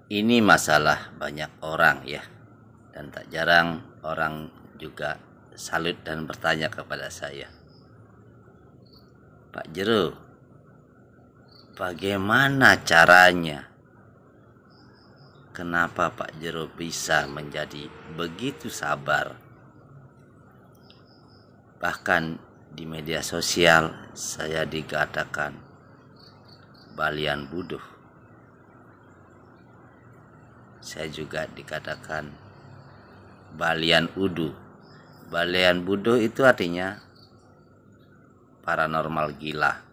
Ini masalah banyak orang ya, dan tak jarang orang juga salut dan bertanya kepada saya, Pak Jero, bagaimana caranya? Kenapa Pak Jero bisa menjadi begitu sabar? Bahkan di media sosial saya dikatakan balian buduh. Saya juga dikatakan balian udu. Balian buduh itu artinya paranormal gila,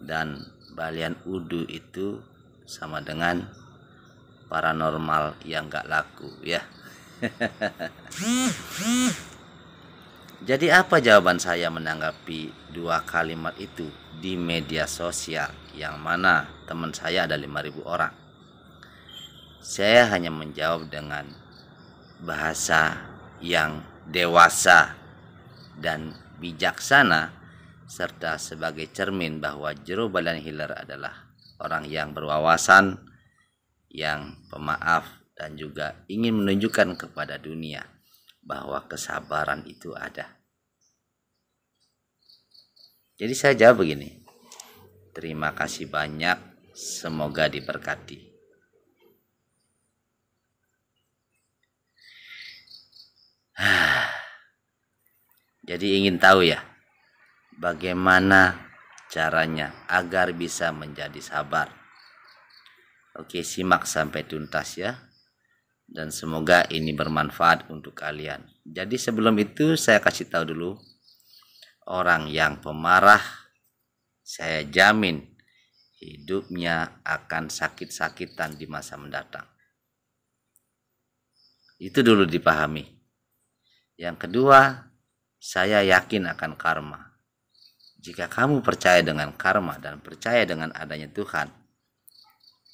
dan balian udu itu sama dengan paranormal yang gak laku ya. Jadi apa jawaban saya menanggapi dua kalimat itu di media sosial, yang mana teman saya ada 5.000 orang? Saya hanya menjawab dengan bahasa yang dewasa dan bijaksana, serta sebagai cermin bahwa Jero Balian Hiler adalah orang yang berwawasan, yang pemaaf, dan juga ingin menunjukkan kepada dunia bahwa kesabaran itu ada. Jadi saya jawab begini, terima kasih banyak, semoga diberkati. Jadi ingin tahu ya, bagaimana caranya agar bisa menjadi sabar? Oke, simak sampai tuntas ya, dan semoga ini bermanfaat untuk kalian. Jadi sebelum itu saya kasih tahu dulu, orang yang pemarah saya jamin hidupnya akan sakit-sakitan di masa mendatang. Itu dulu dipahami. Yang kedua, saya yakin akan karma. Jika kamu percaya dengan karma dan percaya dengan adanya Tuhan,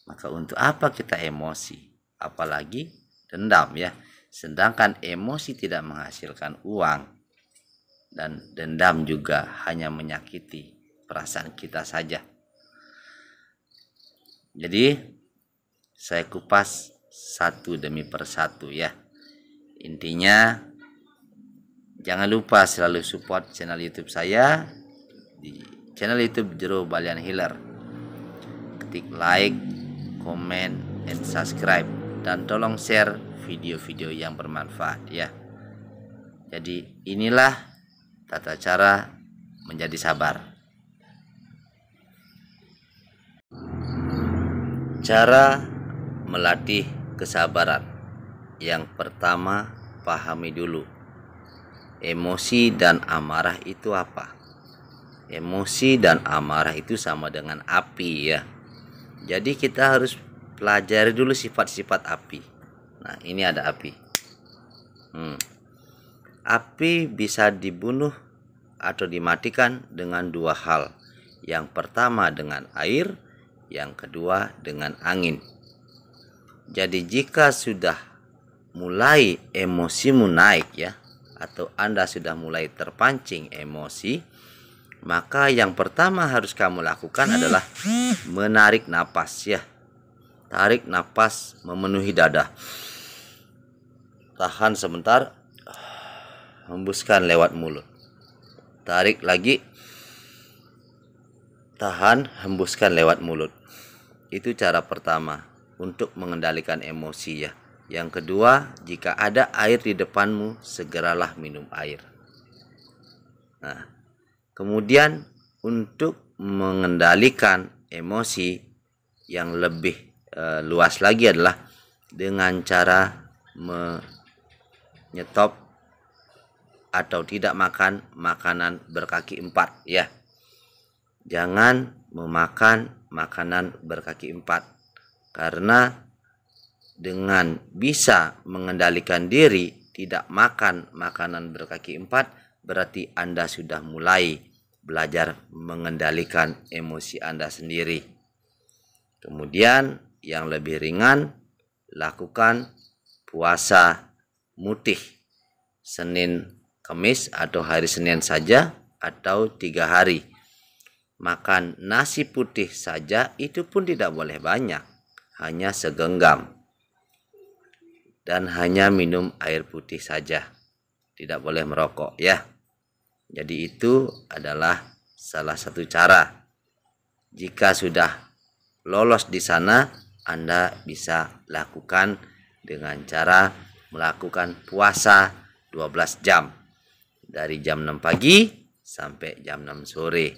maka untuk apa kita emosi? Apalagi dendam ya. Sedangkan emosi tidak menghasilkan uang, dan dendam juga hanya menyakiti perasaan kita saja. Jadi saya kupas satu demi persatu ya. Intinya, jangan lupa selalu support channel YouTube saya di channel YouTube Jero Balian Hiler. Ketik like, komen, dan subscribe, dan tolong share video-video yang bermanfaat ya. Jadi inilah tata cara menjadi sabar. Cara melatih kesabaran. Yang pertama, pahami dulu emosi dan amarah itu apa. Emosi dan amarah itu sama dengan api ya. Jadi kita harus pelajari dulu sifat-sifat api. Nah, ini ada api. Api bisa dibunuh atau dimatikan dengan dua hal. Yang pertama dengan air, yang kedua dengan angin. Jadi jika sudah mulai emosimu naik ya, atau Anda sudah mulai terpancing emosi, maka yang pertama harus kamu lakukan adalah menarik napas ya. Tarik napas memenuhi dada. Tahan sebentar, hembuskan lewat mulut. Tarik lagi, tahan, hembuskan lewat mulut. Itu cara pertama untuk mengendalikan emosi ya. Yang kedua, jika ada air di depanmu, segeralah minum air. Nah, kemudian untuk mengendalikan emosi yang lebih luas lagi adalah dengan cara menyetop atau tidak makan makanan berkaki 4 ya. Jangan memakan makanan berkaki 4, karena dengan bisa mengendalikan diri tidak makan makanan berkaki 4, berarti Anda sudah mulai belajar mengendalikan emosi Anda sendiri. Kemudian yang lebih ringan, lakukan puasa mutih Senin Kamis atau hari Senin saja, atau 3 hari. Makan nasi putih saja itu pun tidak boleh banyak, hanya segenggam dan hanya minum air putih saja, tidak boleh merokok ya. Jadi itu adalah salah satu cara. Jika sudah lolos di sana, Anda bisa lakukan dengan cara melakukan puasa 12 jam dari jam 6 pagi sampai jam 6 sore.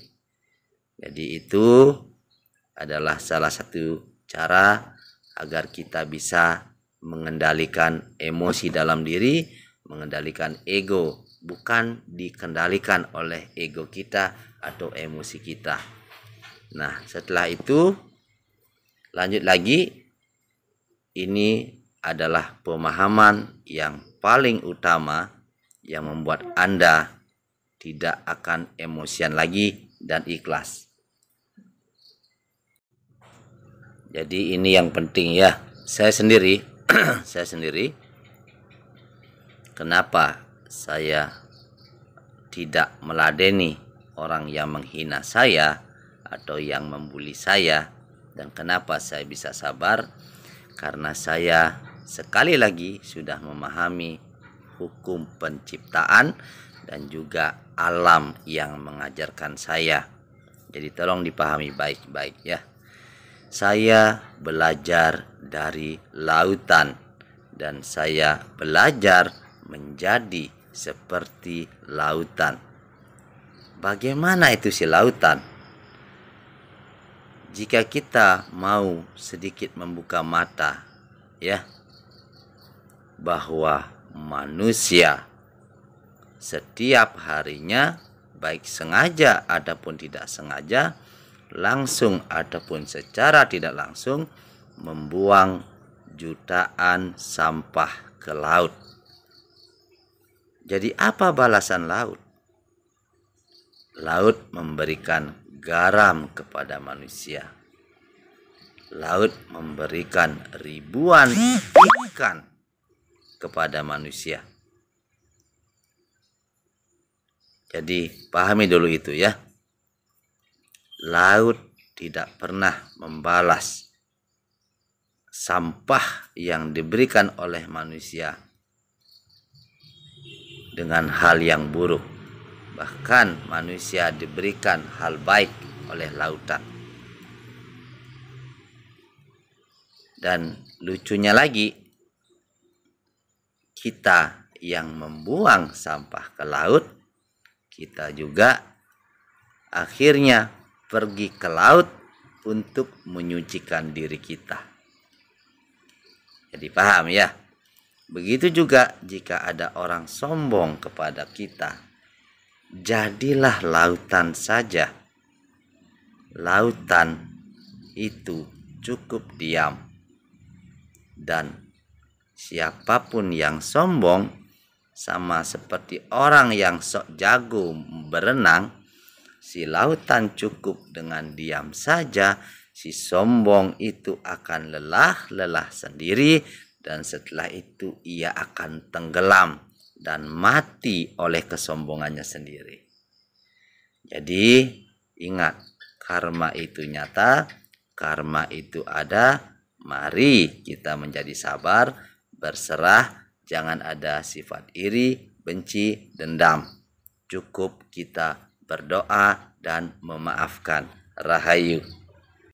Jadi itu adalah salah satu cara agar kita bisa mengendalikan emosi dalam diri, mengendalikan ego, bukan dikendalikan oleh ego kita atau emosi kita. Nah, setelah itu lanjut lagi. Ini adalah pemahaman yang paling utama yang membuat Anda tidak akan emosian lagi dan ikhlas. Jadi ini yang penting ya. Saya sendiri kenapa saya tidak meladeni orang yang menghina saya atau yang membuli saya, dan kenapa saya bisa sabar? Karena saya sekali lagi sudah memahami hukum penciptaan dan juga alam yang mengajarkan saya. Jadi tolong dipahami baik-baik ya. Saya belajar dari lautan dan saya belajar menjadi seperti lautan. Bagaimana itu si lautan? Jika kita mau sedikit membuka mata ya, bahwa manusia setiap harinya baik sengaja ataupun tidak sengaja, langsung ataupun secara tidak langsung membuang jutaan sampah ke laut. Jadi apa balasan laut? Laut memberikan garam kepada manusia. Laut memberikan ribuan ikan kepada manusia. Jadi pahami dulu itu ya. Laut tidak pernah membalas sampah yang diberikan oleh manusia dengan hal yang buruk. Bahkan manusia diberikan hal baik oleh lautan. Dan lucunya lagi, kita yang membuang sampah ke laut, kita juga akhirnya pergi ke laut untuk menyucikan diri kita. Jadi paham ya? Begitu juga jika ada orang sombong kepada kita, jadilah lautan saja. Lautan itu cukup diam. Dan siapapun yang sombong, sama seperti orang yang sok jago berenang, si lautan cukup dengan diam saja, si sombong itu akan lelah sendiri, dan setelah itu ia akan tenggelam dan mati oleh kesombongannya sendiri. Jadi ingat, karma itu nyata, karma itu ada. Mari kita menjadi sabar, berserah, jangan ada sifat iri, benci, dendam. Cukup kita berdoa dan memaafkan. Rahayu.